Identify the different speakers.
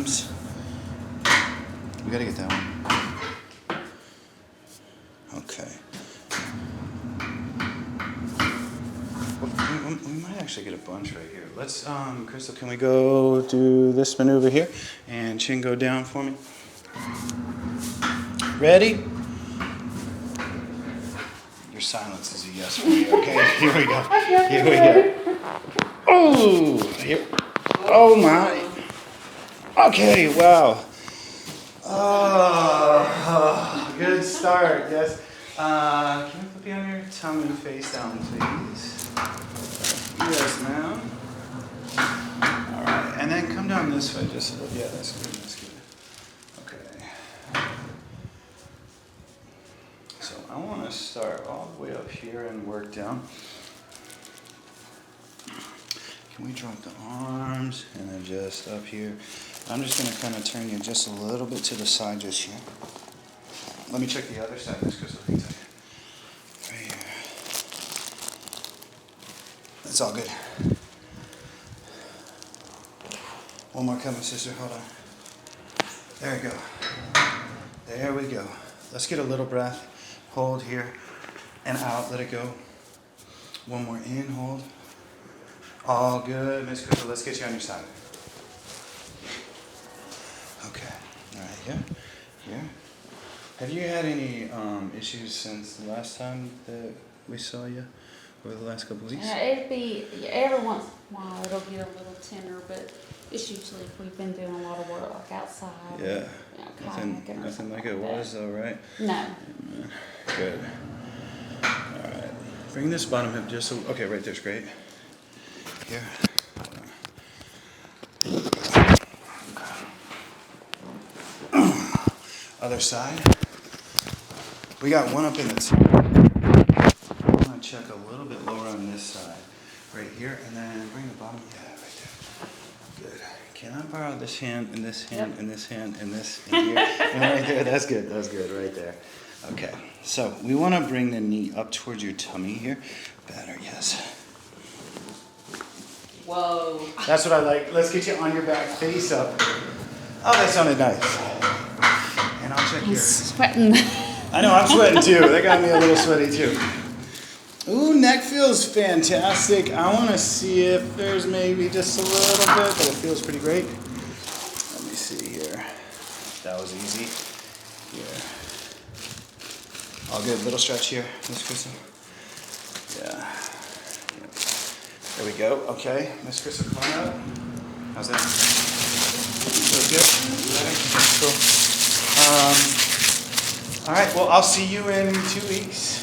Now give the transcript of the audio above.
Speaker 1: arms. We gotta get that one. Okay. We might actually get a bunch right here. Let's, Crystal, can we go do this maneuver here? And chin go down for me. Ready? Your silence is a yes for me. Okay, here we go. Here we go. Oh, here. Oh my. Okay, wow. Oh, good start. Yes. Can you put me on your tummy face down, please? Yes, ma'am. All right, and then come down this way just a little. Yeah, that's good. That's good. Okay. So I want to start all the way up here and work down. Can we drop the arms and then just up here? I'm just going to kind of turn you just a little bit to the side just here. Let me check the other side, Miss Crystal. Right here. It's all good. One more coming, sister. Hold on. There we go. There we go. Let's get a little breath. Hold here and out. Let it go. One more in. Hold. All good, Miss Crystal. Let's get you on your side. Okay. All right. Here. Here. Have you had any issues since the last time that we saw you over the last couple of weeks?
Speaker 2: It'd be every once in a while it'll get a little tender, but it's usually if we've been doing a lot of work like outside.
Speaker 1: Yeah.
Speaker 2: Kayaking
Speaker 1: Nothing like it was though, right?
Speaker 2: No.
Speaker 1: Good. All right. Bring this bottom hip just so. Okay, right there's great. Here. Other side. We got one up in the top. I want to check a little bit lower on this side. Right here, and then bring the bottom. Yeah, right there. Good. Can I borrow this hand, and this hand, and this hand, and this, and here, and right there? That's good. That's good. Right there. Okay. So we want to bring the knee up towards your tummy here. Better, yes.
Speaker 2: Whoa.
Speaker 1: That's what I like. Let's get you on your back, face up. Oh, that sounded nice. And I'll check your...
Speaker 2: Sweating.
Speaker 1: I know, I'm sweating too. That got me a little sweaty too. Ooh, neck feels fantastic. I want to see if there's maybe just a little bit, but it feels pretty great. Let me see here. That was easy. Here. All good. Little stretch here, Miss Crystal. Yeah. There we go. Okay, Miss Crystal, come on out. How's that? Feels good? Cool. All right, well, I'll see you in 2 weeks.